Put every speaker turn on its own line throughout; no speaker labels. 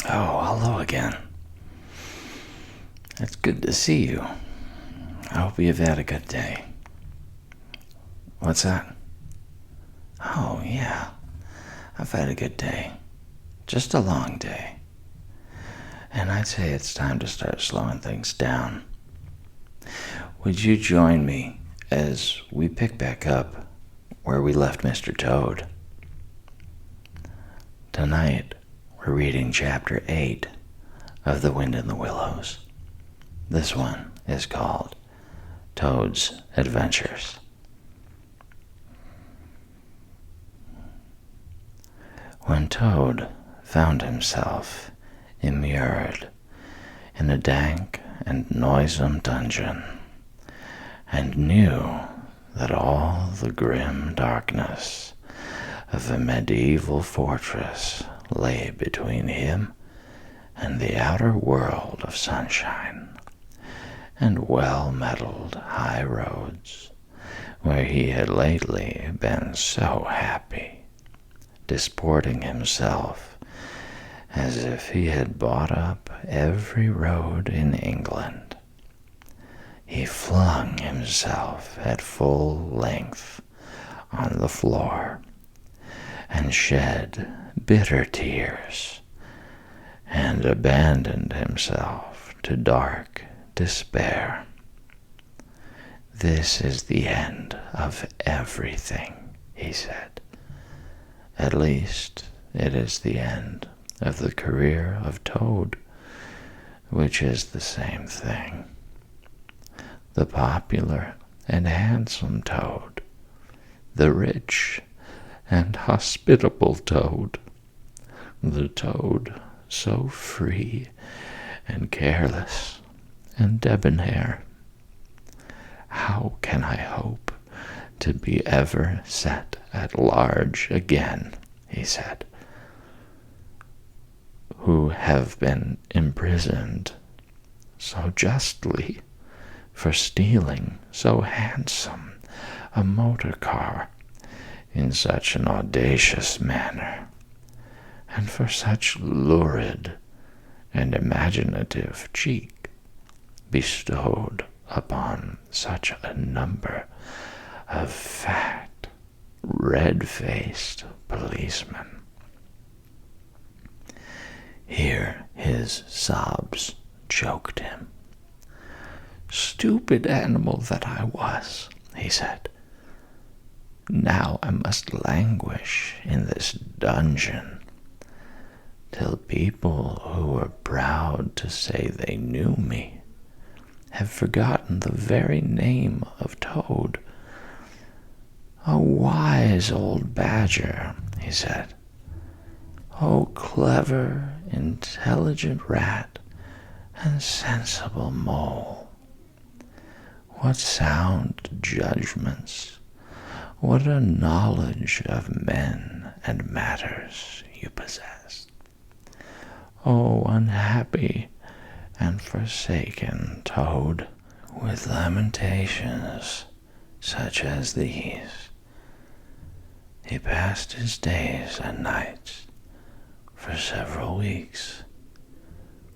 Oh, hello again. It's good to see you. I hope you've had a good day. What's that? Oh, yeah. I've had a good day. Just a long day. And I'd say it's time to start slowing things down. Would you join me as we pick back up where we left Mr. Toad? Tonight, we're reading Chapter 8 of The Wind in the Willows. This one is called Toad's Adventures. When Toad found himself immured in a dank and noisome dungeon, and knew that all the grim darkness of a medieval fortress lay between him and the outer world of sunshine and well-metalled high roads, where he had lately been so happy, disporting himself as if he had bought up every road in England. He flung himself at full length on the floor and shed bitter tears and abandoned himself to dark despair. "This is the end of everything," he said. "At least it is the end of the career of Toad, which is the same thing. The popular and handsome Toad, the rich and hospitable Toad, the Toad so free and careless and debonair. How can I hope to be ever set at large again," he said, "who have been imprisoned so justly for stealing so handsome a motor car in such an audacious manner, and for such lurid and imaginative cheek bestowed upon such a number of fat, red-faced policemen." Here his sobs choked him. "Stupid animal that I was," he said. "Now I must languish in this dungeon till people who were proud to say they knew me have forgotten the very name of Toad. A wise old badger," he said. "Oh, clever, intelligent rat and sensible mole. What sound judgments, what a knowledge of men and matters you possess. Oh, unhappy and forsaken Toad, with lamentations such as these, he passed his days and nights for several weeks,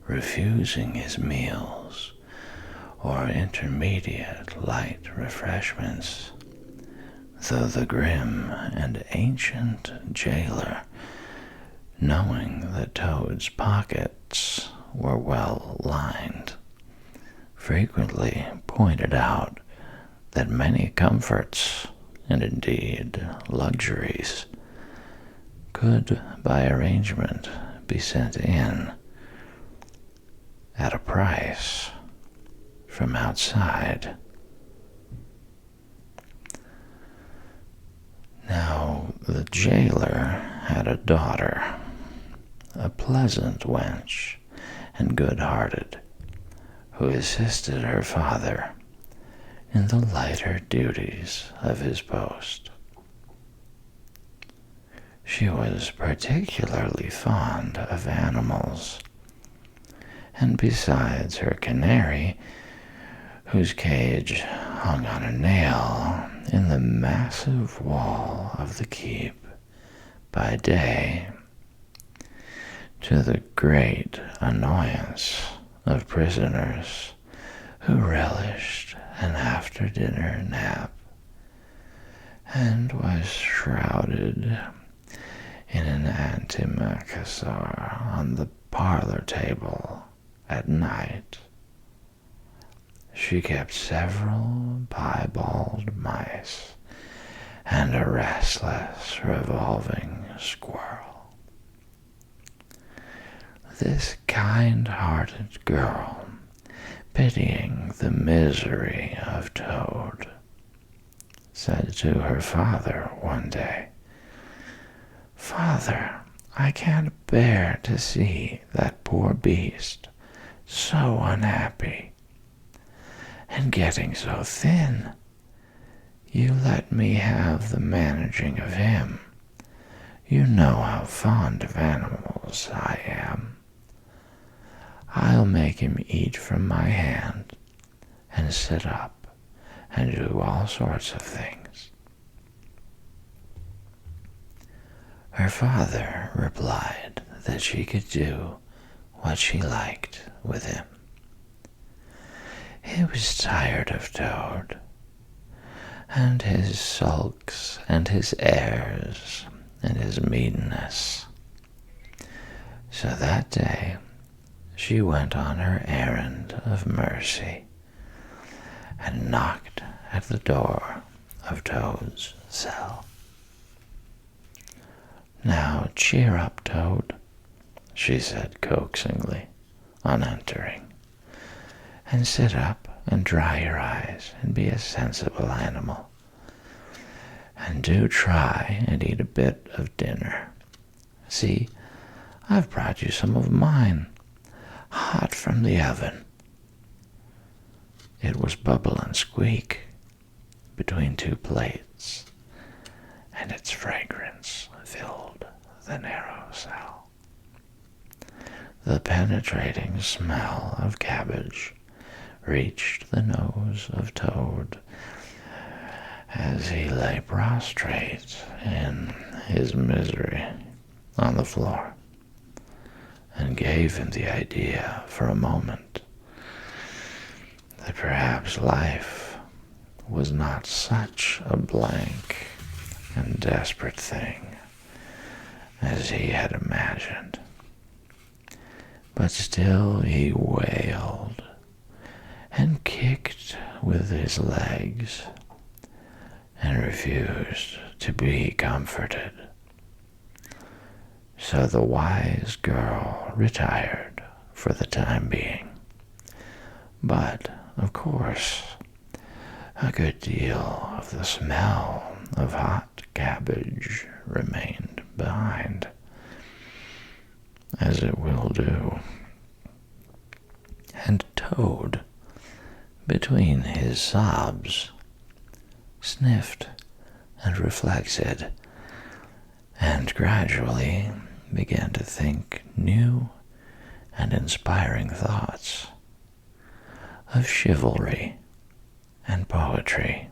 refusing his meals or intermediate light refreshments, though the grim and ancient jailer, knowing that Toad's pockets were well lined, frequently pointed out that many comforts, and indeed luxuries, could by arrangement be sent in at a price from outside. Now the jailer had a daughter, a pleasant wench and good-hearted, who assisted her father in the lighter duties of his post. She was particularly fond of animals, and besides her canary, whose cage hung on a nail in the massive wall of the keep by day, to the great annoyance of prisoners who relished an after-dinner nap, and was shrouded in an antimacassar on the parlor table at night. She kept several piebald mice and a restless revolving squirrel. This kind-hearted girl, pitying the misery of Toad, said to her father one day, "Father, I can't bear to see that poor beast so unhappy, and getting so thin. You let me have the managing of him. You know how fond of animals I am. I'll make him eat from my hand, and sit up, and do all sorts of things." Her father replied that she could do what she liked with him. He was tired of Toad, and his sulks, and his airs, and his meanness. So that day she went on her errand of mercy, and knocked at the door of Toad's cell. "Now cheer up, Toad," she said coaxingly on entering, "and sit up and dry your eyes and be a sensible animal. And do try and eat a bit of dinner. See, I've brought you some of mine, hot from the oven." It was Bubble and Squeak between two plates, and its fragrance filled the narrow cell. The penetrating smell of cabbage reached the nose of Toad as he lay prostrate in his misery on the floor, and gave him the idea for a moment that perhaps life was not such a blank and desperate thing as he had imagined. But still he wailed and kicked with his legs and refused to be comforted. So the wise girl retired for the time being. But, of course, a good deal of the smell of hot cabbage remained behind, as it will do. And Toad, between his sobs, sniffed and reflected, and gradually began to think new and inspiring thoughts of chivalry and poetry,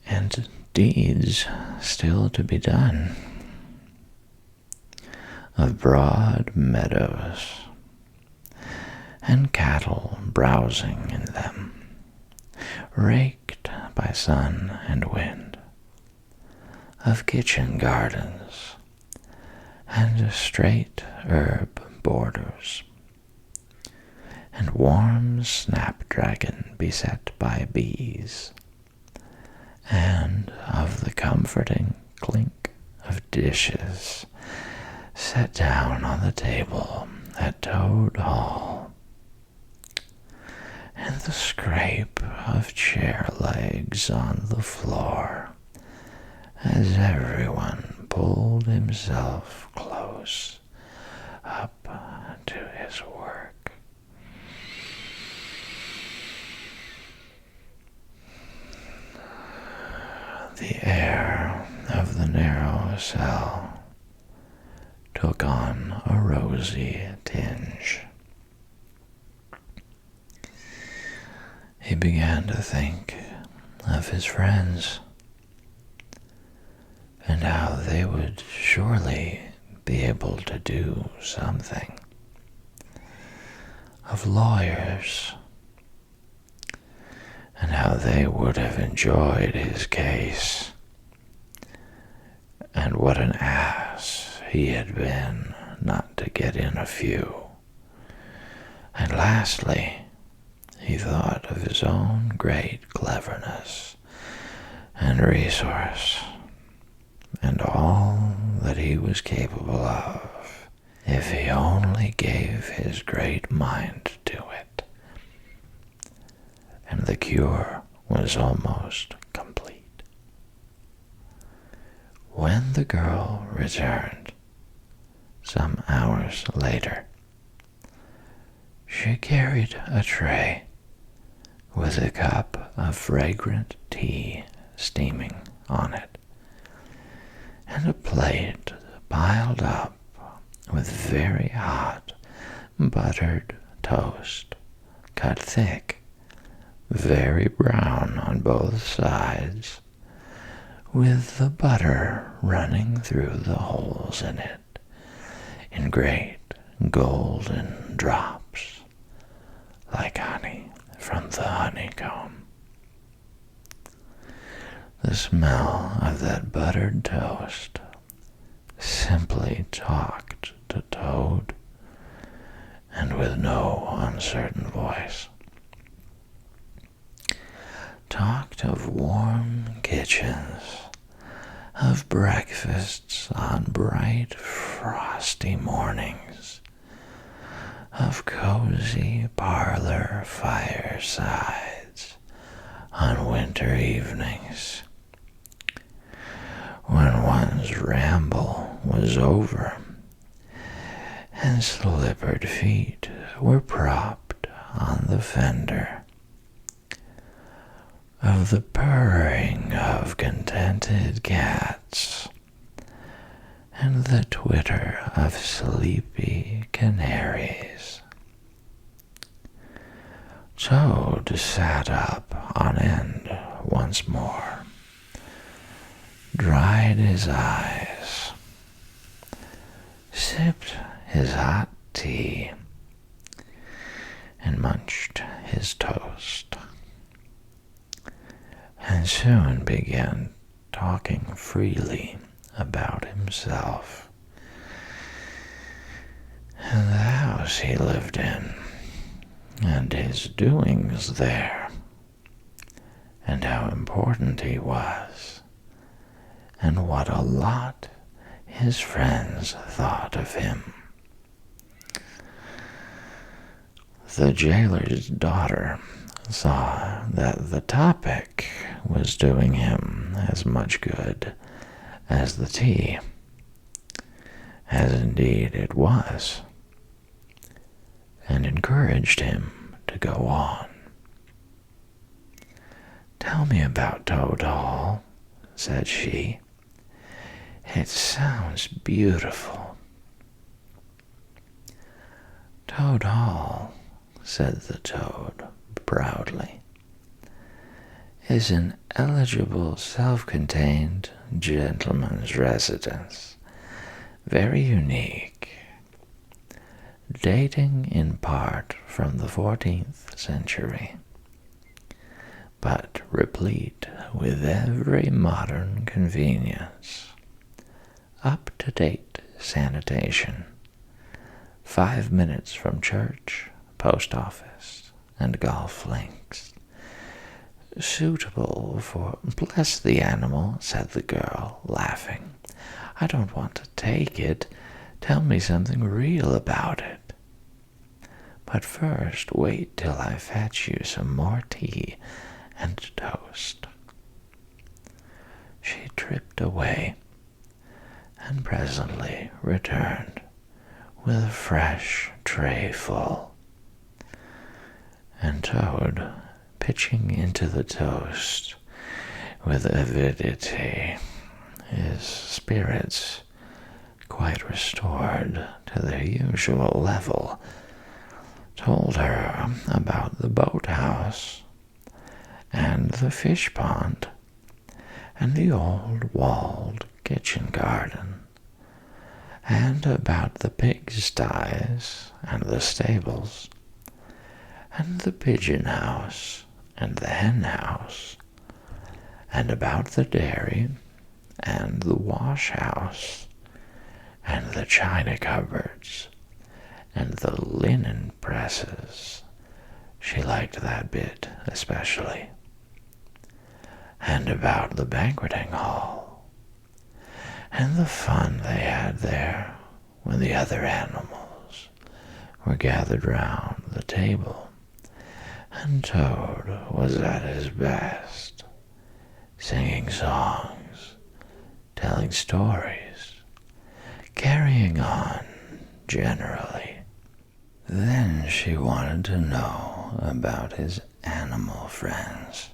and deeds still to be done, of broad meadows, and cattle browsing in them, raked by sun and wind, of kitchen gardens, and straight herb borders, and warm snapdragon beset by bees, and of the comforting clink of dishes set down on the table at Toad Hall, and the scrape of chair legs on the floor as everyone pulled himself close up to his work. The air of the narrow cell took on a rosy tinge. He began to think of his friends, and how they would surely be able to do something. Of lawyers, and how they would have enjoyed his case, and what an ass he had been not to get in a few. And lastly, he thought of his own great cleverness and resource, and all that he was capable of, if he only gave his great mind to it. And the cure was almost complete. When the girl returned, some hours later, she carried a tray with a cup of fragrant tea steaming on it, and a plate piled up with very hot buttered toast, cut thick, very brown on both sides, with the butter running through the holes in it in great golden drops, like honey from the honeycomb. The smell of that buttered toast simply talked to Toad, and with no uncertain voice. Talked of warm kitchens, of breakfasts on bright frosty mornings, of cozy parlor firesides on winter evenings, when one's ramble was over and slippered feet were propped on the fender, of the purring of contented cats and the twitter of sleepy canaries. Toad sat up on end once more, dried his eyes, sipped his hot tea, and munched his toast, and soon began talking freely about himself, and the house he lived in, and his doings there, and how important he was, and what a lot his friends thought of him. The jailer's daughter saw that the topic was doing him as much good as the tea, as indeed it was, and encouraged him to go on. "Tell me about Toad Hall," said she. "It sounds beautiful." "Toad Hall," said the toad proudly, "is an eligible, self-contained gentleman's residence, very unique, dating in part from the 14th century, but replete with every modern convenience, up-to-date sanitation, 5 minutes from church, post office, and golf links. Suitable for—" "Bless the animal," said the girl, laughing. "I don't want to take it. Tell me something real about it. But first wait till I fetch you some more tea and toast." She tripped away, and presently returned with a fresh tray full, and Toad, pitching into the toast with avidity, his spirits quite restored to their usual level, told her about the boathouse, and the fish pond, and the old walled kitchen garden, and about the pigsties and the stables, and the pigeon house and the hen house, and about the dairy and the wash house, and the china cupboards, and the linen presses. She liked that bit especially. And about the banqueting hall, and the fun they had there when the other animals were gathered round the table, and Toad was at his best, singing songs, telling stories, carrying on generally. Then she wanted to know about his animal friends,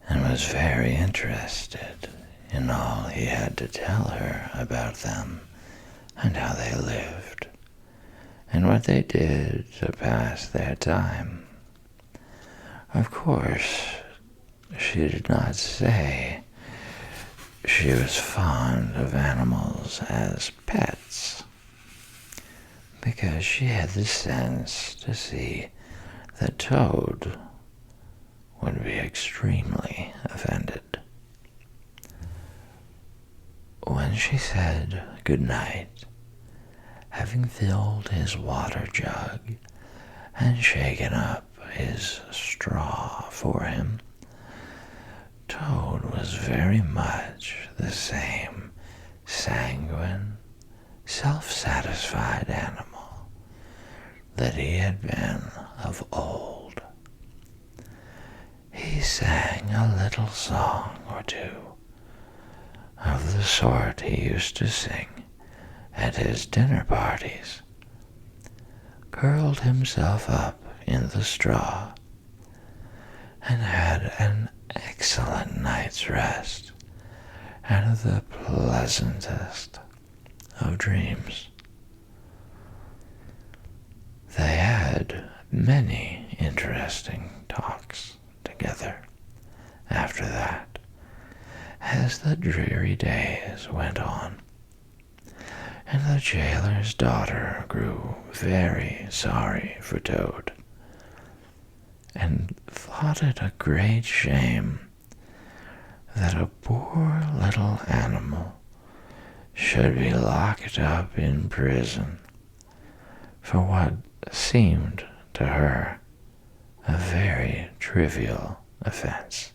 and was very interested in all he had to tell her about them and how they lived, and what they did to pass their time. Of course, she did not say she was fond of animals as pets, because she had the sense to see that Toad would be extremely offended. When she said good night, having filled his water jug and shaken up his straw for him, Toad was very much the same sanguine, self-satisfied animal that he had been of old. He sang a little song or two, of the sort he used to sing at his dinner parties, curled himself up in the straw, and had an excellent night's rest and the pleasantest of dreams. They had many interesting talks together after that, as the dreary days went on, and the jailer's daughter grew very sorry for Toad, and thought it a great shame that a poor little animal should be locked up in prison for what seemed to her a very trivial offense.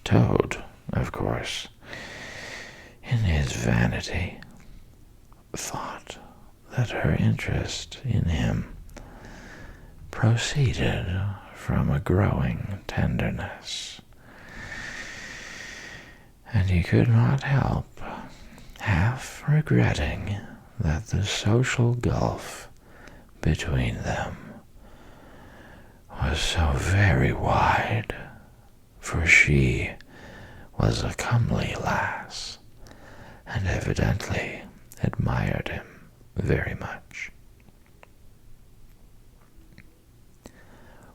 Toad, of course, in his vanity, thought that her interest in him proceeded from a growing tenderness, and he could not help half regretting that the social gulf between them was so very wide, for she was a comely lass, and evidently admired him very much.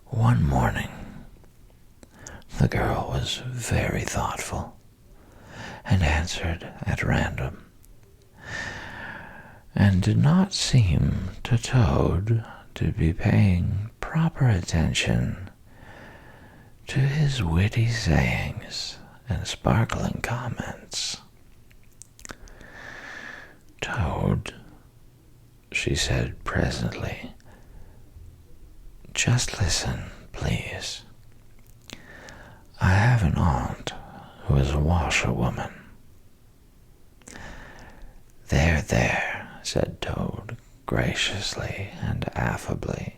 One morning, the girl was very thoughtful, and answered at random, and did not seem to Toad to be paying proper attention to his witty sayings and sparkling comments. "Toad," she said presently, "just listen, please. I have an aunt who is a washerwoman." "There, there," said Toad, graciously and affably.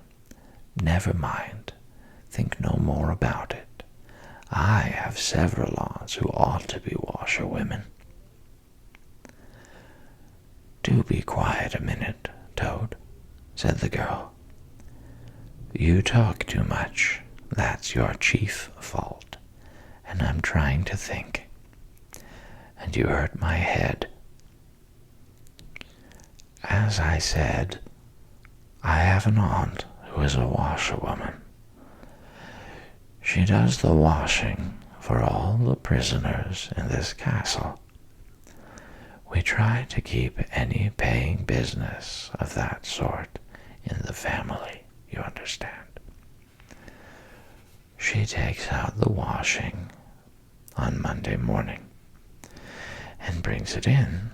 "Never mind. Think no more about it. I have several aunts who ought to be washerwomen." "Do be quiet a minute, Toad," said the girl. "You talk too much. That's your chief fault, and I'm trying to think, and you hurt my head. As I said, I have an aunt who is a washerwoman. She does the washing for all the prisoners in this castle. We We try to keep any paying business of that sort in the family, you understand. She takes out the washing on Monday morning and brings it in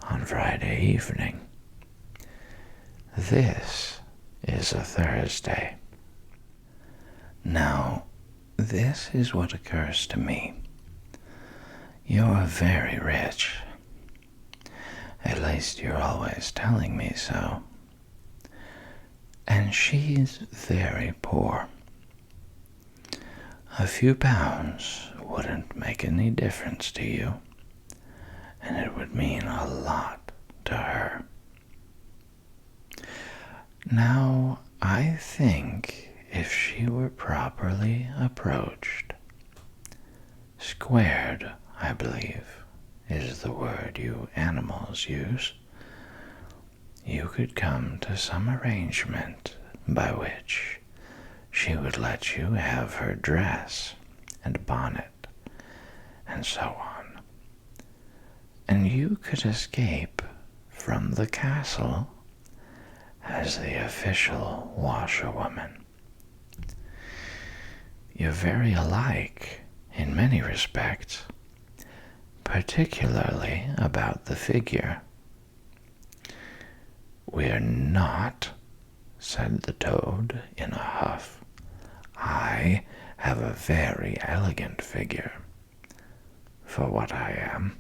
on Friday evening. This is a Thursday. Now, this is what occurs to me. You're very rich. At least you're always telling me so. And she's very poor. A few pounds wouldn't make any difference to you, and it would mean a lot to her. Now, I think if she were properly approached, squared, I believe, is the word you animals use, you could come to some arrangement by which she would let you have her dress and bonnet and so on, and you could escape from the castle as the official washerwoman. You're very alike in many respects, particularly about the figure. We're not, said the toad in a huff. I have a very elegant figure for what I am.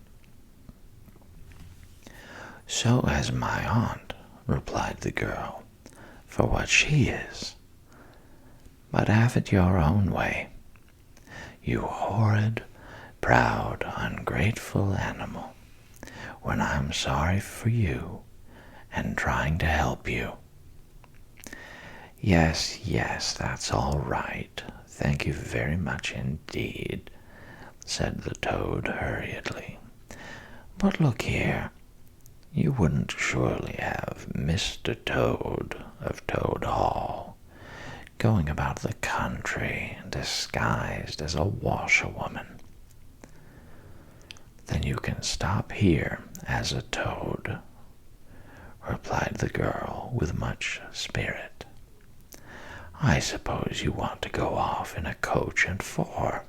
So has my aunt, replied the girl, for what she is. But have it your own way, you horrid, proud, ungrateful animal, when I'm sorry for you and trying to help you. Yes, that's all right. Thank you very much indeed, said the toad hurriedly. But look here, you wouldn't surely have Mr. Toad of Toad Hall going about the country disguised as a washerwoman. Then you can stop here as a toad, replied the girl with much spirit. I suppose you want to go off in a coach and four.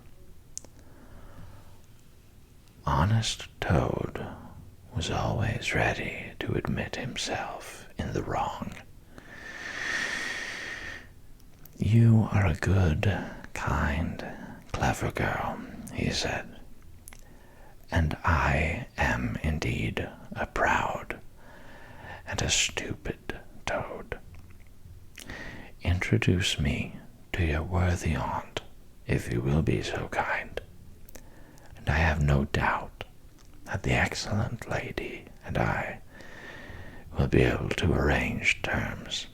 Honest Toad was always ready to admit himself in the wrong. You are a good, kind, clever girl, he said, and I am indeed a proud and a stupid toad. Introduce me to your worthy aunt, if you will be so kind, and I have no doubt that the excellent lady and I will be able to arrange terms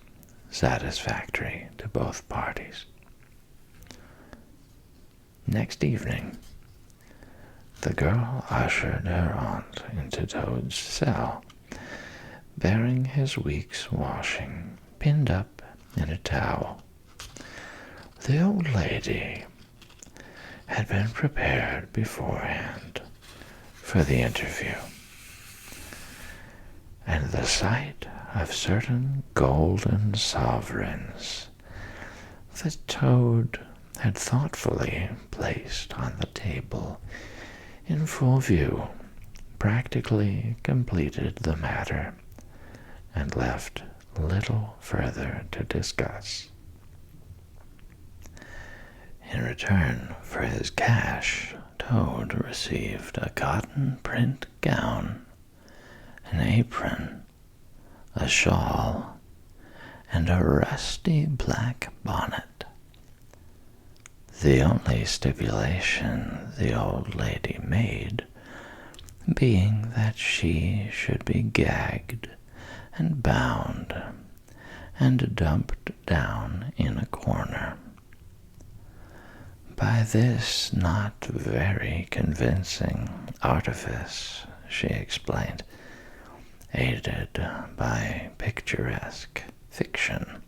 satisfactory to both parties. Next evening, the girl ushered her aunt into Toad's cell, bearing his week's washing pinned up in a towel. The old lady had been prepared beforehand for the interview, and the sight of certain golden sovereigns the Toad had thoughtfully placed on the table in full view practically completed the matter and left little further to discuss. In return for his cash, Toad received a cotton print gown, an apron, a shawl, and a rusty black bonnet. The only stipulation the old lady made being that she should be gagged and bound and dumped down in a corner. By this not very convincing artifice, she explained, aided by picturesque fiction,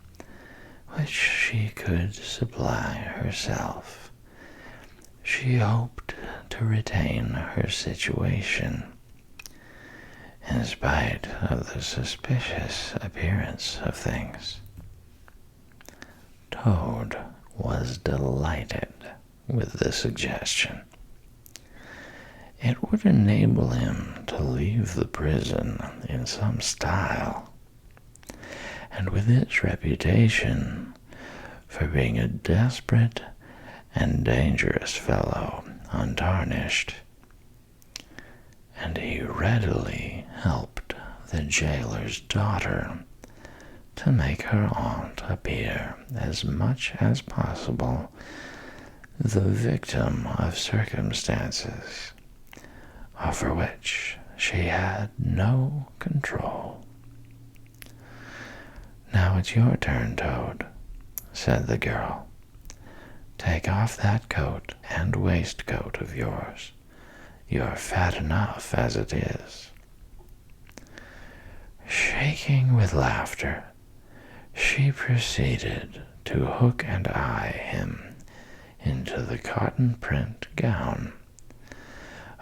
which she could supply herself, she hoped to retain her situation. spite of the suspicious appearance of things. Toad was delighted with the suggestion. It would enable him to leave the prison in some style, and with its reputation for being a desperate and dangerous fellow untarnished, and he readily helped the jailer's daughter to make her aunt appear as much as possible the victim of circumstances over which she had no control. "Now it's your turn, Toad," said the girl. "Take off that coat and waistcoat of yours. You're fat enough as it is." Shaking with laughter, she proceeded to hook and eye him into the cotton print gown,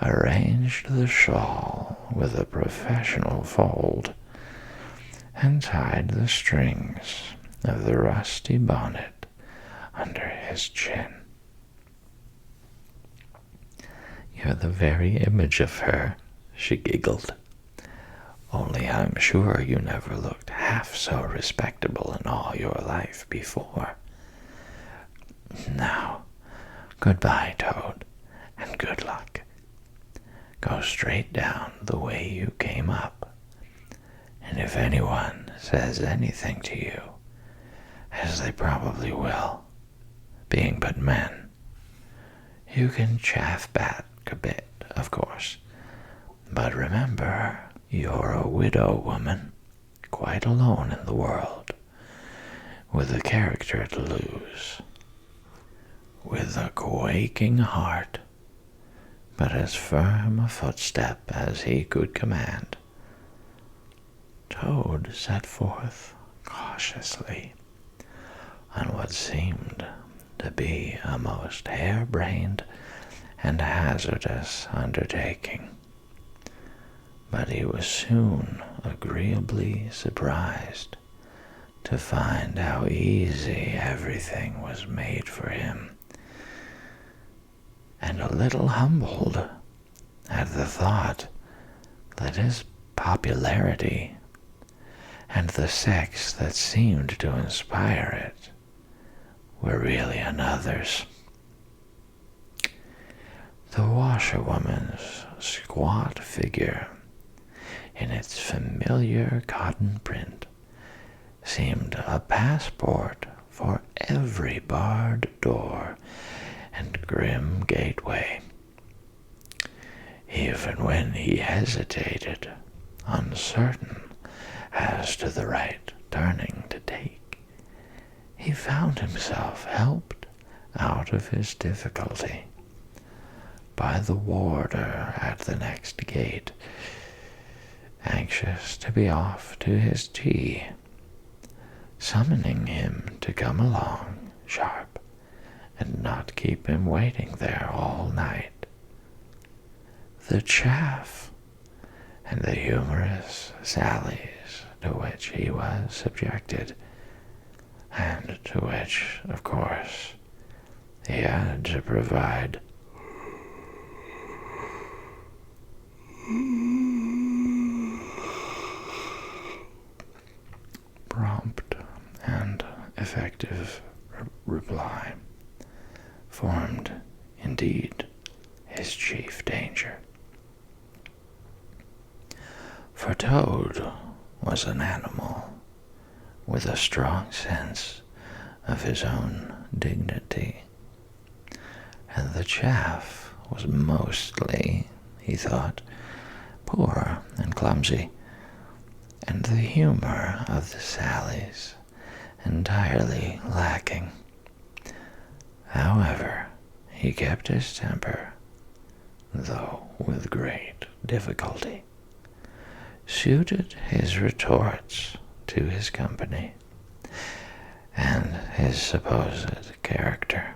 arranged the shawl with a professional fold, and tied the strings of the rusty bonnet under his chin. "You're the very image of her," she giggled. "Only I'm sure you never looked half so respectable in all your life before. Now, goodbye, Toad, and good luck. Go straight down the way you came up, and if anyone says anything to you, as they probably will, being but men, you can chaff back a bit, of course, but remember, you're a widow woman, quite alone in the world, with a character to lose." With a quaking heart, but as firm a footstep as he could command, Toad set forth cautiously on what seemed to be a most harebrained and hazardous undertaking. But he was soon agreeably surprised to find how easy everything was made for him, and a little humbled at the thought that his popularity and the sex that seemed to inspire it were really another's. The washerwoman's squat figure in its familiar cotton print seemed a passport for every barred door and grim gateway. Even when he hesitated, uncertain as to the right turning to take, he found himself helped out of his difficulty by the warder at the next gate, anxious to be off to his tea, summoning him to come along sharp and not keep him waiting there all night. The chaff and the humorous sallies to which he was subjected, and to which, of course, he had to provide prompt and effective reply, formed, indeed, his chief danger. For Toad was an animal with a strong sense of his own dignity, and the chaff was mostly, he thought, poor and clumsy, and the humor of the sallies entirely lacking. However, he kept his temper, though with great difficulty, suited his retorts to his company and his supposed character,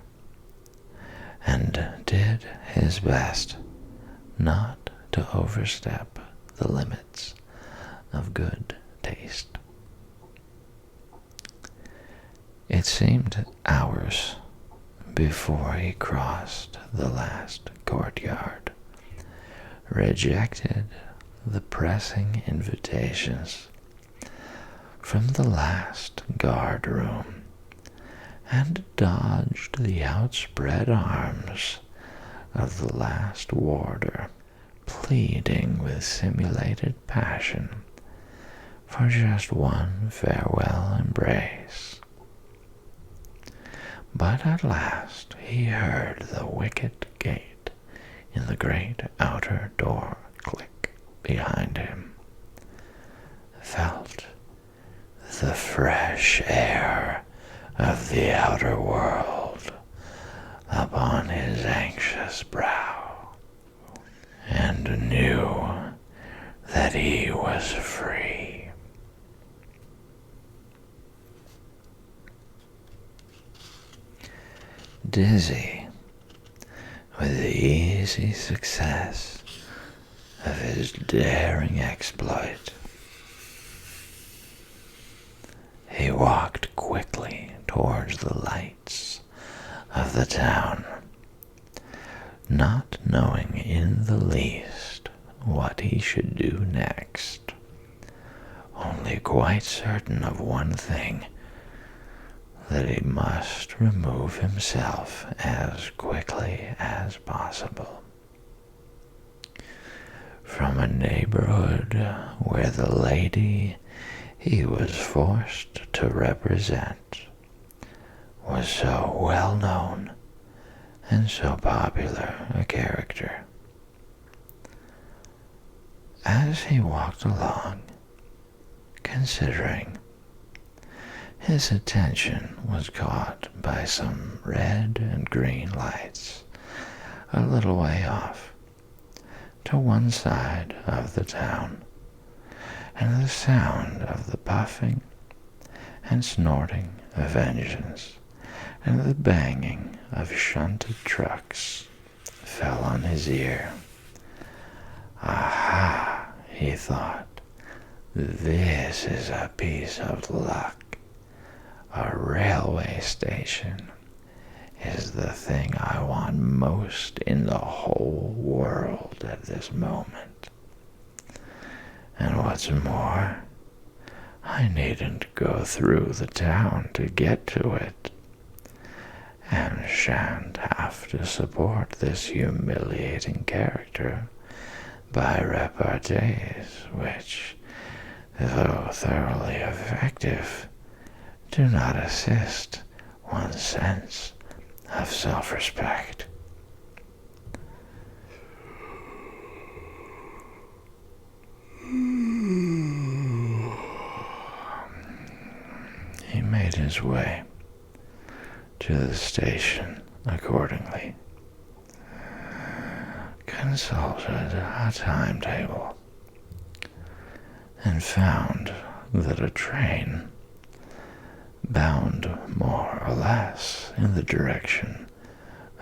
and did his best not to overstep the limits of good taste. It seemed hours before he crossed the last courtyard, rejected the pressing invitations from the last guard room, and dodged the outspread arms of the last warder, pleading with simulated passion for just one farewell embrace. But at last he heard the wicket gate in the great outer door click behind him, felt the fresh air of the outer world upon his anxious brow, and knew that he was free. Dizzy with the easy success of his daring exploit, he walked quickly towards the lights of the town, not knowing in the least what he should do next, only quite certain of one thing, that he must remove himself as quickly as possible from a neighborhood where the lady he was forced to represent was so well known and so popular a character. As he walked along, considering, his attention was caught by some red and green lights a little way off, to one side of the town, and the sound of the puffing and snorting of engines and the banging of shunted trucks fell on his ear. Aha, he thought, this is a piece of luck. A railway station is the thing I want most in the whole world at this moment. And what's more, I needn't go through the town to get to it, and shan't have to support this humiliating character by repartees which, though thoroughly effective, do not assist one's sense of self-respect. He made his way to the station accordingly, consulted a timetable, and found that a train bound more or less in the direction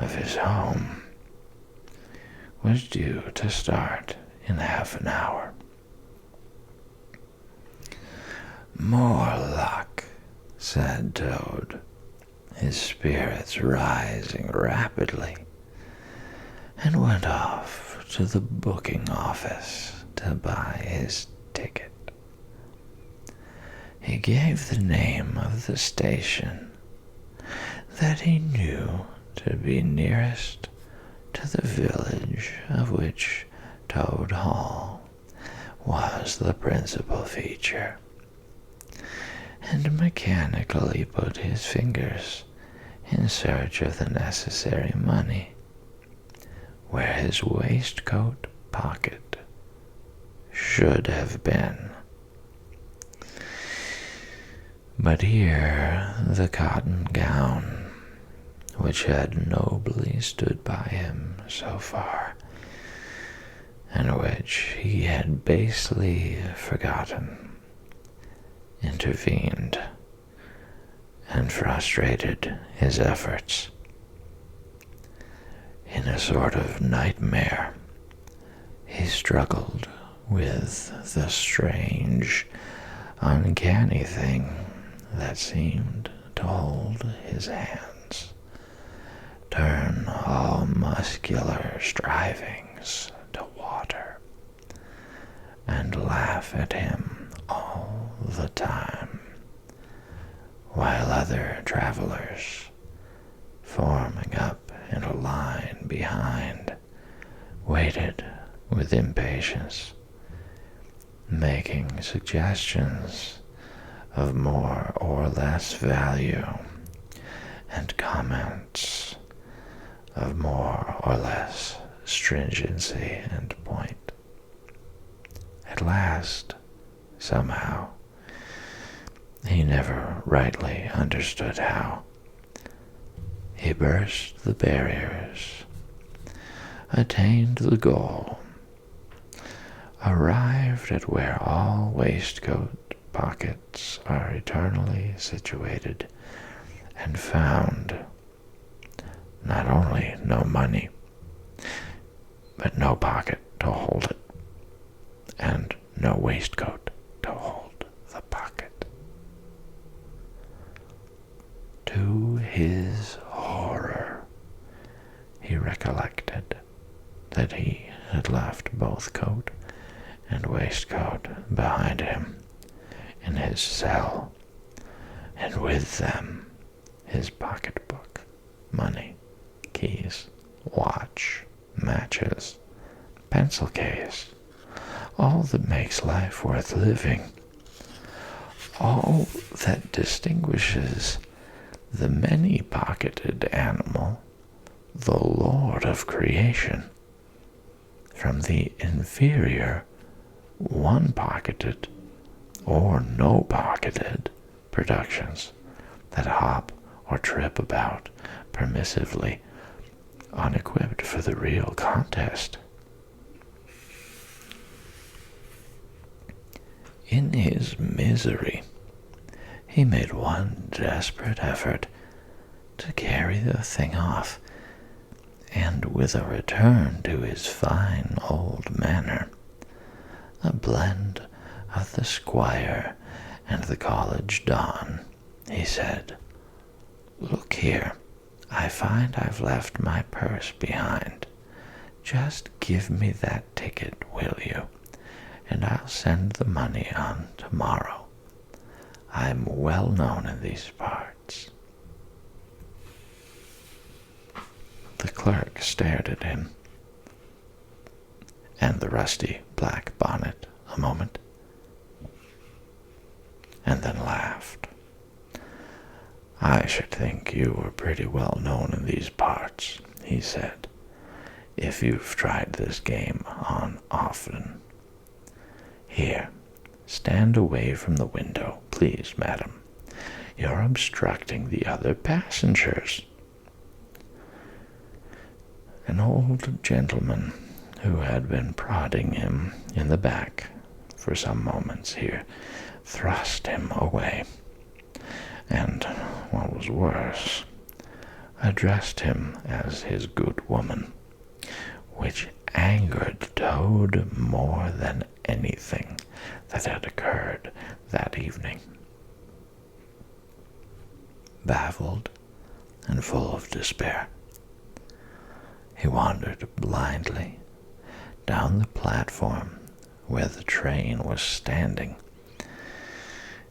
of his home was due to start in half an hour. More luck, said Toad, his spirits rising rapidly, and went off to the booking office to buy his ticket. He gave the name of the station that he knew to be nearest to the village of which Toad Hall was the principal feature, and mechanically put his fingers in search of the necessary money where his waistcoat pocket should have been. But here the cotton gown, which had nobly stood by him so far, and which he had basely forgotten, intervened and frustrated his efforts. In a sort of nightmare, he struggled with the strange, uncanny thing that seemed to hold his hands, turn all muscular strivings to water, and laugh at him all the time, while other travelers, forming up in a line behind, waited with impatience, making suggestions of more or less value and comments of more or less stringency and point. At last, somehow, he never rightly understood how, he burst the barriers, attained the goal, arrived at where all waistcoat pockets are eternally situated, and found not only no money, but no pocket to hold it, and no waistcoat to hold the pocket. To his horror, he recollected that he had left both coat and waistcoat behind him in his cell, and with them his pocketbook, money, keys, watch, matches, pencil case, all that makes life worth living, all that distinguishes the many-pocketed animal, the lord of creation, from the inferior, one-pocketed or no-pocketed productions that hop or trip about permissively, unequipped for the real contest. In his misery, he made one desperate effort to carry the thing off, and with a return to his fine old manner, a blend of the squire and the college don, he said, "Look here, I find I've left my purse behind. Just give me that ticket, will you? And I'll send the money on tomorrow. I'm well known in these parts." The clerk stared at him and the rusty black bonnet a moment, and then laughed. "I should think you were pretty well known in these parts," he said, "if you've tried this game on often. Here, stand away from the window, please, madam. You're obstructing the other passengers." An old gentleman who had been prodding him in the back for some moments here thrust him away, and, what was worse, addressed him as his good woman, which angered Toad more than anything that had occurred that evening. Baffled and full of despair, he wandered blindly down the platform where the train was standing,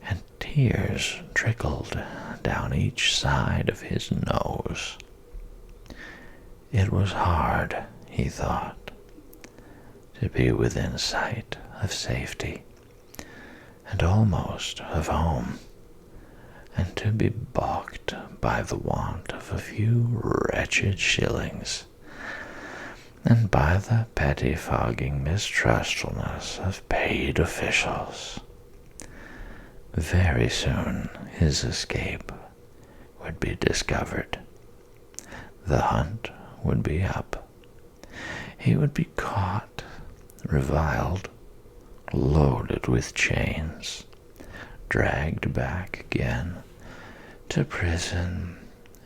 and tears trickled down each side of his nose. It was hard, he thought, to be within sight of safety and almost of home, and to be balked by the want of a few wretched shillings, and by the pettifogging mistrustfulness of paid officials. Very soon his escape would be discovered. The hunt would be up. He would be caught, reviled, loaded with chains, dragged back again to prison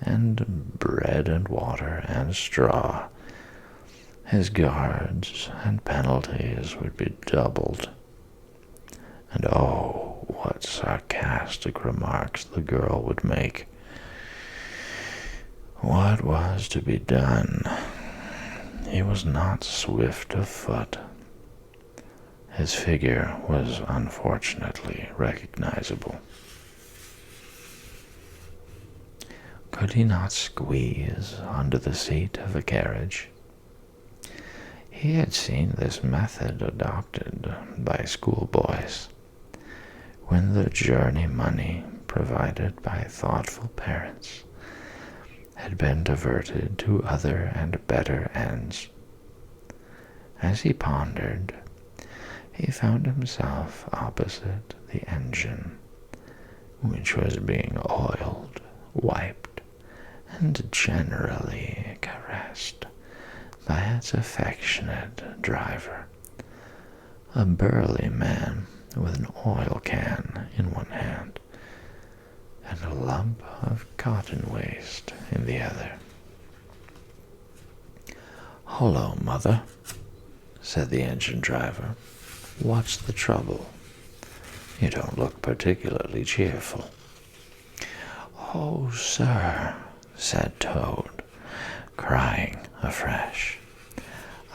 and bread and water and straw, his guards and penalties would be doubled. And oh, what sarcastic remarks the girl would make. What was to be done? He was not swift of foot. His figure was unfortunately recognizable. Could he not squeeze under the seat of a carriage? He had seen this method adopted by schoolboys when the journey money provided by thoughtful parents had been diverted to other and better ends. As he pondered, he found himself opposite the engine, which was being oiled, wiped, and generally caressed by its affectionate driver, a burly man with an oil can in one hand and a lump of cotton waste in the other. "Hullo, mother," said the engine driver. "What's the trouble? You don't look particularly cheerful." "Oh, sir," said Toad, crying afresh,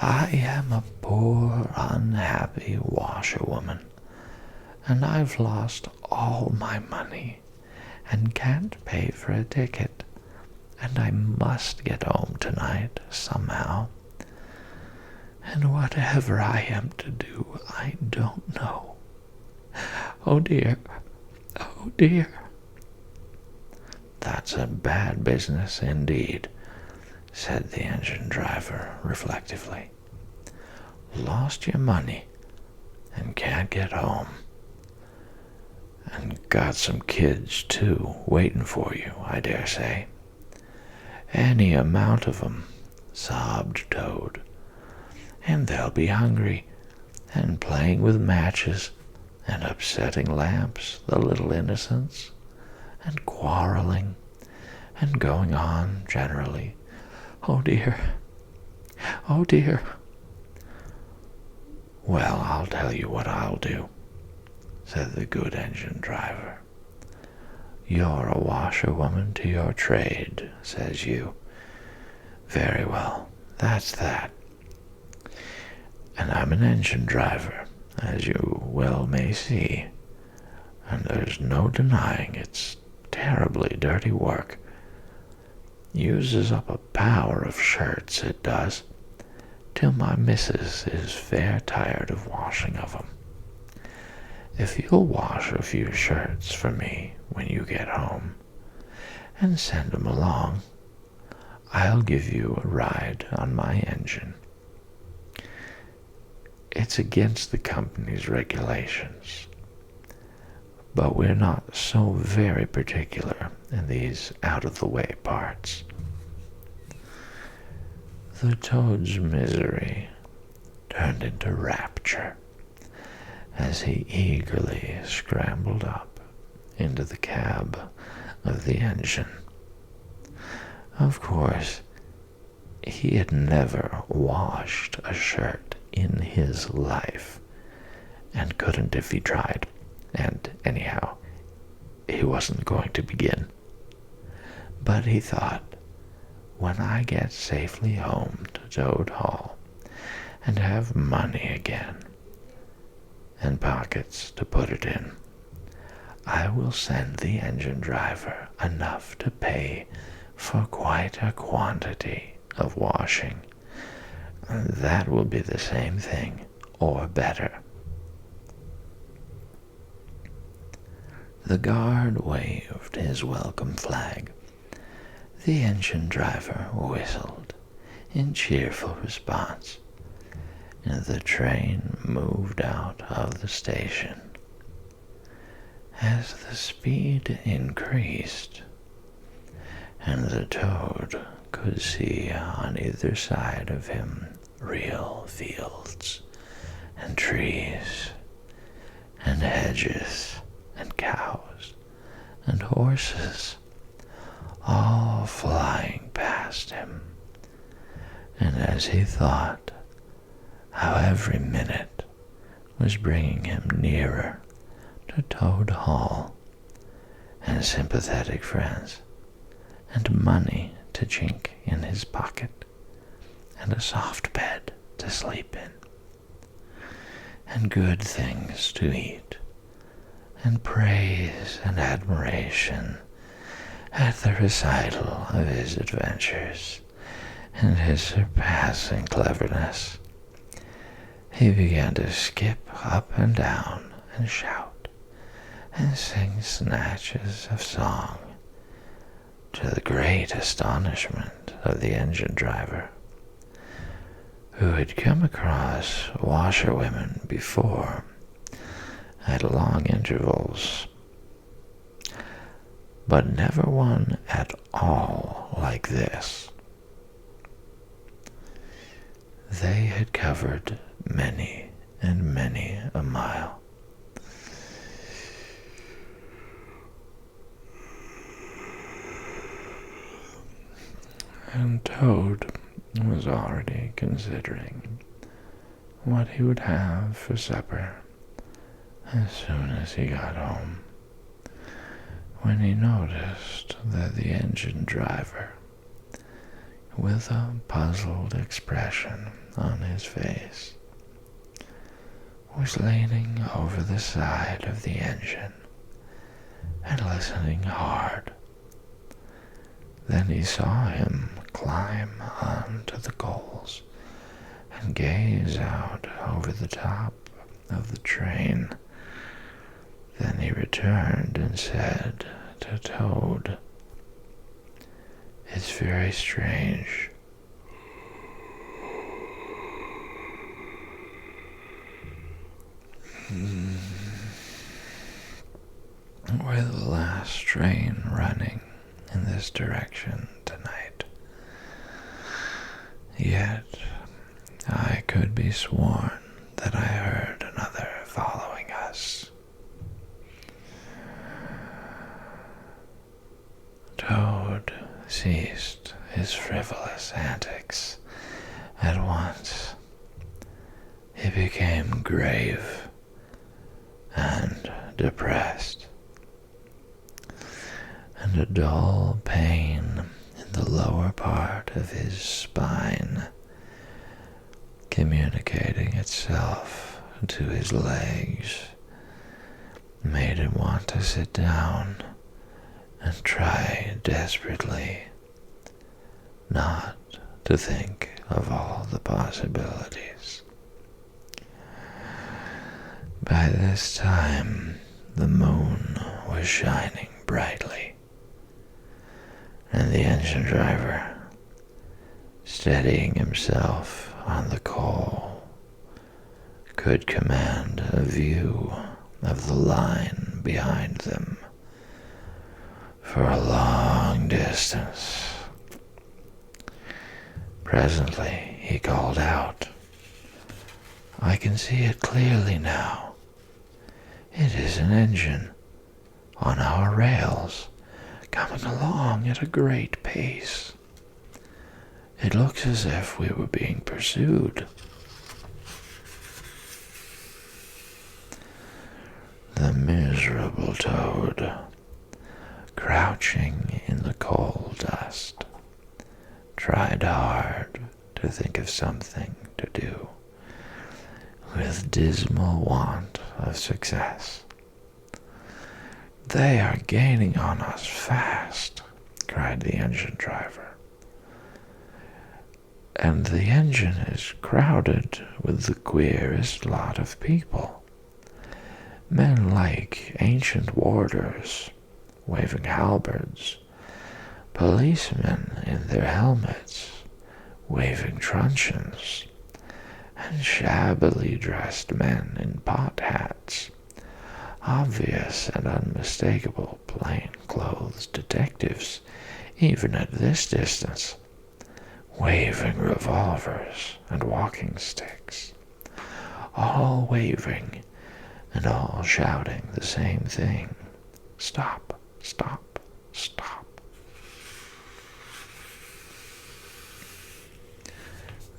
"I am a poor, unhappy washerwoman, and I've lost all my money and can't pay for a ticket, and I must get home tonight somehow. And whatever I am to do, I don't know. Oh dear, oh dear." "That's a bad business indeed," said the engine driver reflectively. "Lost your money and can't get home. And got some kids, too, waiting for you, I dare say." "Any amount of 'em," sobbed Toad. "And they'll be hungry, and playing with matches, and upsetting lamps, the little innocents, and quarreling, and going on generally. Oh dear, oh dear." "Well, I'll tell you what I'll do," said the good engine driver. "You're a washerwoman to your trade, says you. Very well, that's that. And I'm an engine driver, as you well may see, and there's no denying it's terribly dirty work. Uses up a power of shirts, it does, till my missus is fair tired of washing of 'em. If you'll wash a few shirts for me when you get home, and send 'em along, I'll give you a ride on my engine. It's against the company's regulations, but we're not so very particular in these out-of-the-way parts." The Toad's misery turned into rapture as he eagerly scrambled up into the cab of the engine. Of course, he had never washed a shirt in his life, and couldn't if he tried, and anyhow, he wasn't going to begin. But he thought, when I get safely home to Toad Hall, and have money again, and pockets to put it in, I will send the engine driver enough to pay for quite a quantity of washing. That will be the same thing, or better. The guard waved his welcome flag. The engine driver whistled in cheerful response, and the train moved out of the station. As the speed increased, and the Toad could see on either side of him real fields and trees and hedges and cows and horses, all flying past him, And as he thought how every minute was bringing him nearer to Toad Hall and sympathetic friends, and money to chink in his pocket, and a soft bed to sleep in, and good things to eat, and praise and admiration at the recital of his adventures and his surpassing cleverness, he began to skip up and down and shout and sing snatches of song, to the great astonishment of the engine driver, who had come across washerwomen before at long intervals, but never one at all like this. They had covered many and many a mile, and Toad was already considering what he would have for supper as soon as he got home, when he noticed that the engine driver, with a puzzled expression on his face, was leaning over the side of the engine and listening hard. Then he saw him climb onto the coals and gaze out over the top of the train. Then he returned and said to Toad, "It's very strange. We're the last train running in this direction tonight. Yet I could be sworn that I heard another following us." Toad ceased his frivolous antics at once. He became grave and depressed, and a dull pain in the lower part of his spine, communicating itself to his legs, made him want to sit down and try desperately not to think of all the possibilities. By this time, the moon was shining brightly, and the engine driver, steadying himself on the coal, could command a view of the line behind them for a long distance. Presently he called out, "I can see it clearly now. It is an engine on our rails, coming along at a great pace. It looks as if we were being pursued." The miserable Toad, crouching in the coal dust, tried hard to think of something to do, with dismal want of success. "They are gaining on us fast," cried the engine driver. "And the engine is crowded with the queerest lot of people. Men like ancient warders, waving halberds, policemen in their helmets, waving truncheons, and shabbily dressed men in pot hats, obvious and unmistakable plain-clothes detectives, even at this distance, waving revolvers and walking sticks, all waving and all shouting the same thing: stop, stop, stop."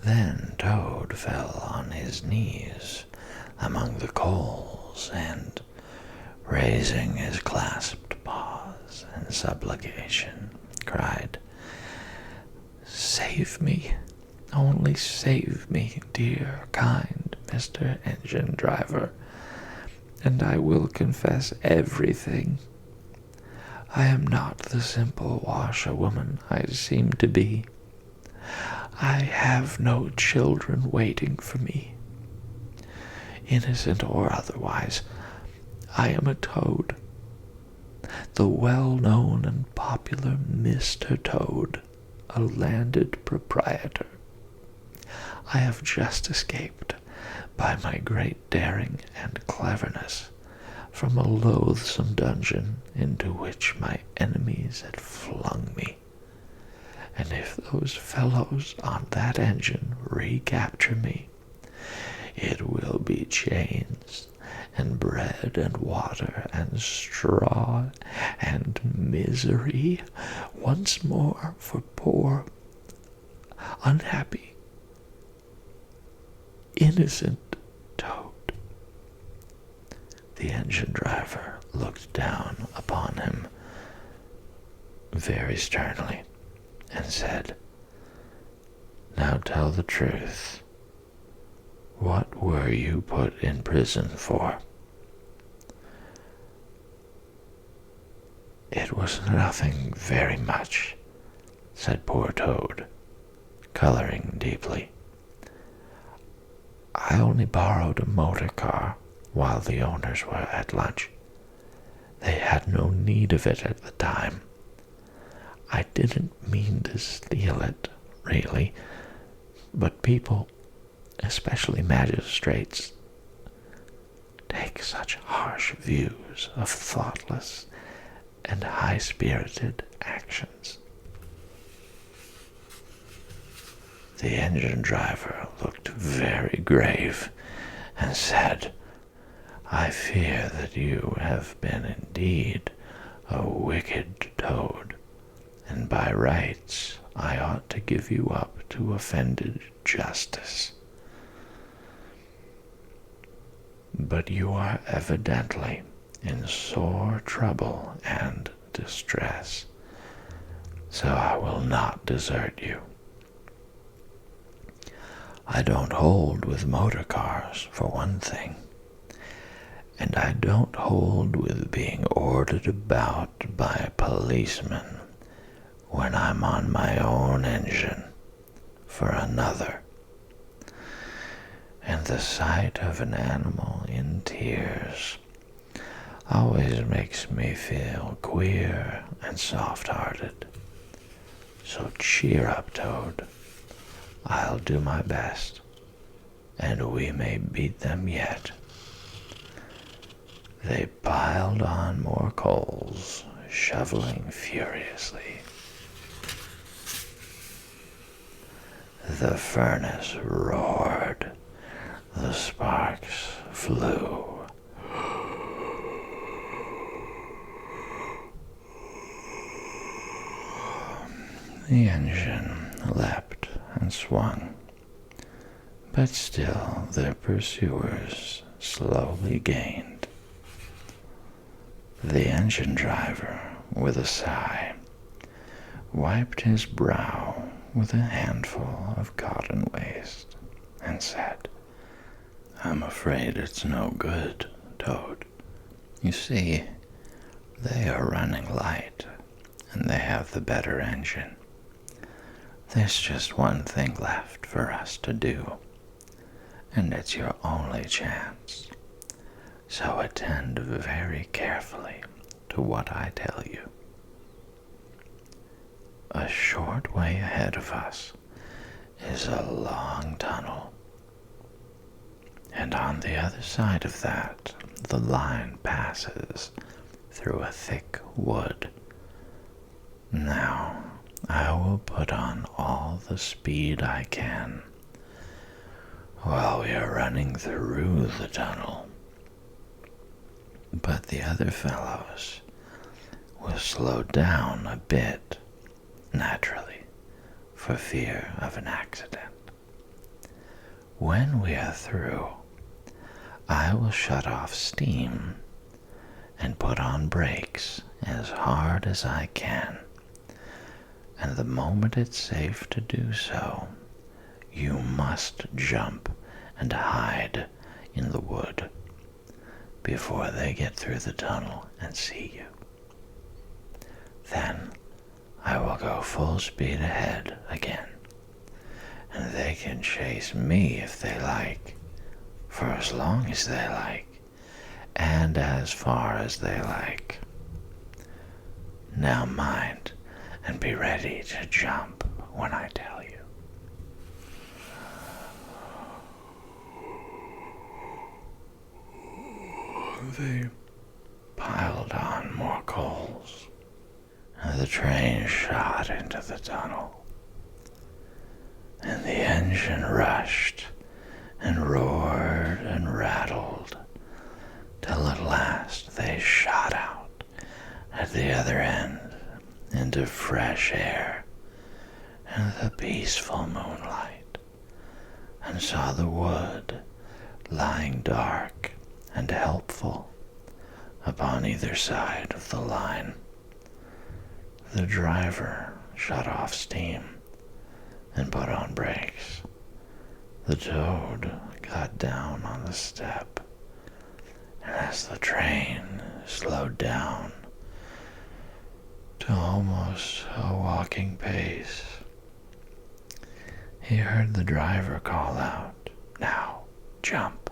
Then Toad fell on his knees among the coals and, raising his clasped paws in supplication, cried, "Save me, only save me, dear, kind Mr. Engine Driver, and I will confess everything. I am not the simple washerwoman I seem to be. I have no children waiting for me. Innocent or otherwise, I am a toad, the well-known and popular Mr. Toad, a landed proprietor. I have just escaped, by my great daring and cleverness, from a loathsome dungeon into which my enemies had flung me. And if those fellows on that engine recapture me, it will be chains and bread and water and straw and misery once more for poor, unhappy, innocent Toad." The engine driver looked down upon him very sternly and said, "Now tell the truth. What were you put in prison for?" "It was nothing very much," said poor Toad, coloring deeply. "I only borrowed a motor car while the owners were at lunch. They had no need of it at the time. I didn't mean to steal it, really, but people, especially magistrates, take such harsh views of thoughtless and high-spirited actions." The engine driver looked very grave and said, "I fear that you have been indeed a wicked Toad, and by rights I ought to give you up to offended justice. But you are evidently in sore trouble and distress, so I will not desert you. I don't hold with motor cars, for one thing, and I don't hold with being ordered about by a policeman when I'm on my own engine, for another. And the sight of an animal in tears always makes me feel queer and soft-hearted. So cheer up, Toad. I'll do my best, and we may beat them yet." They piled on more coals, shoveling furiously. The furnace roared. The sparks flew. The engine leapt and swung, but still their pursuers slowly gained. The engine driver, with a sigh, wiped his brow with a handful of cotton waste and said, "I'm afraid it's no good, Toad. You see, they are running light, and they have the better engine. There's just one thing left for us to do, and it's your only chance. So attend very carefully to what I tell you. A short way ahead of us is a long tunnel, and on the other side of that the line passes through a thick wood. Now, I will put on all the speed I can while we are running through the tunnel, but the other fellows will slow down a bit, naturally, for fear of an accident. When we are through, I will shut off steam and put on brakes as hard as I can. And the moment it's safe to do so, you must jump and hide in the wood before they get through the tunnel and see you. Then I will go full speed ahead again, and they can chase me if they like, for as long as they like, and as far as they like. Now mind and be ready to jump when I tell you. They piled on more coals. The train shot into the tunnel, and the engine rushed and roared and rattled till at last they shot out at the other end into fresh air and the peaceful moonlight, and saw the wood lying dark and helpful upon either side of the line. The driver shut off steam and put on brakes. The toad got down on the step, and as the train slowed down to almost a walking pace, he heard the driver call out, "Now, jump."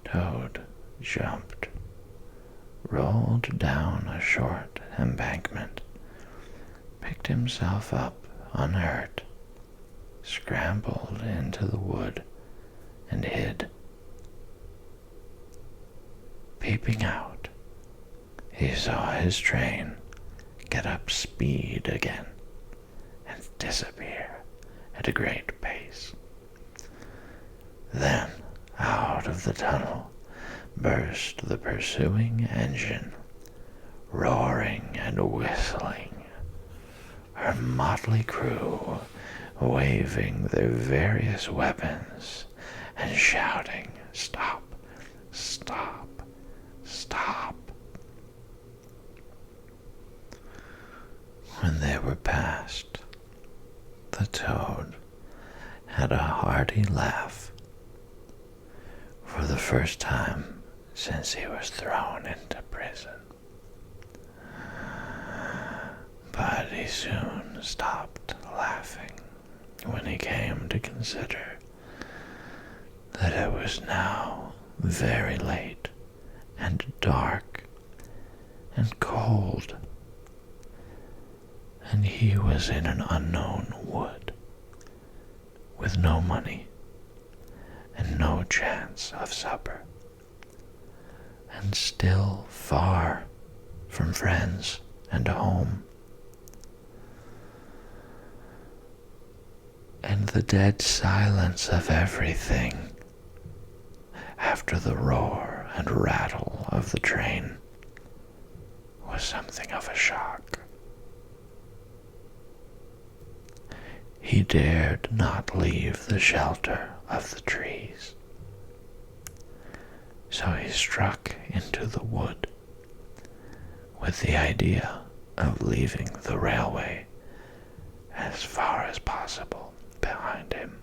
Toad jumped, rolled down a short embankment, picked himself up unhurt, scrambled into the wood, and hid. Peeping out, he saw his train get up speed again and disappear at a great pace. Then, out of the tunnel burst the pursuing engine, roaring and whistling, her motley crew waving their various weapons and shouting, "Stop, stop, stop." When they were past, the toad had a hearty laugh. For the first time since he was thrown into prison. But he soon stopped laughing when he came to consider that it was now very late and dark and cold, and he was in an unknown wood with no money and no chance of supper, and still far from friends and home. And the dead silence of everything, after the roar and rattle of the train, was something of a shock. He dared not leave the shelter of the trees, so he struck into the wood with the idea of leaving the railway as far as possible behind him.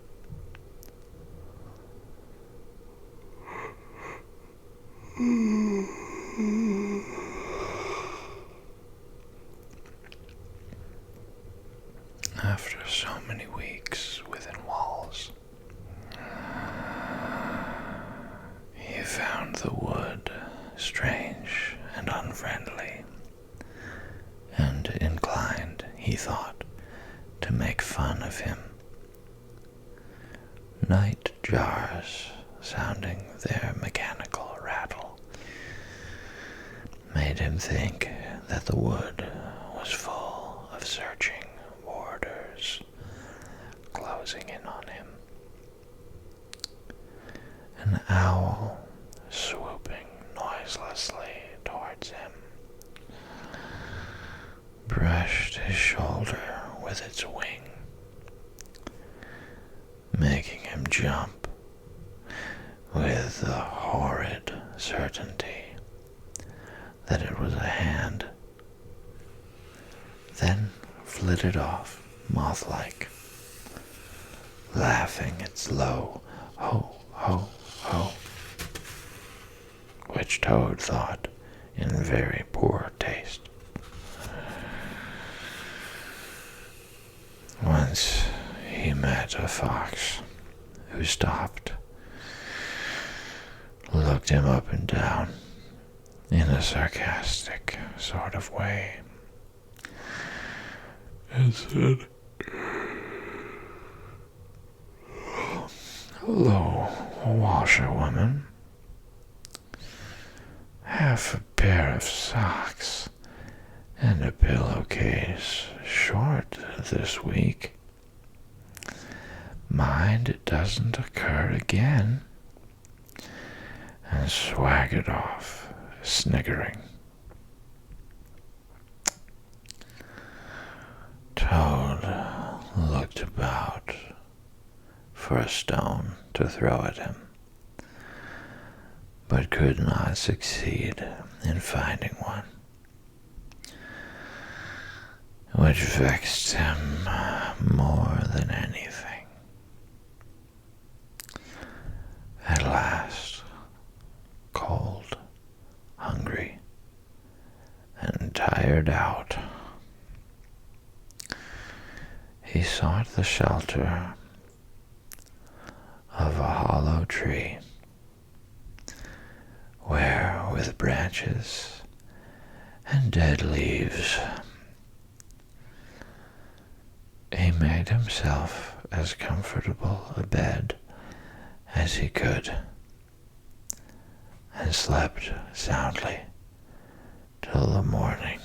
After so many weeks within walls, he found the wood strange and unfriendly, and inclined, he thought, to make fun of him. Night jars, sounding their mechanical rattle, made him think that the wood was full of searching warders closing in on him. An owl swooping noiselessly towards him brushed his shoulder with its wing, making him certainty that it was a hand, then flitted off, moth-like, laughing its low ho, ho, ho, which Toad thought in very poor taste. Once he met a fox who stopped, looked him up and down in a sarcastic sort of way, and said, "Hello, washerwoman. Half a pair of socks and a pillowcase short this week. Mind it doesn't occur again," and swaggered off, sniggering. Toad looked about for a stone to throw at him, but could not succeed in finding one, which vexed him more than anything. At last, cold, hungry, and tired out, he sought the shelter of a hollow tree, where, with branches and dead leaves, he made himself as comfortable a bed as he could, and slept soundly till the morning.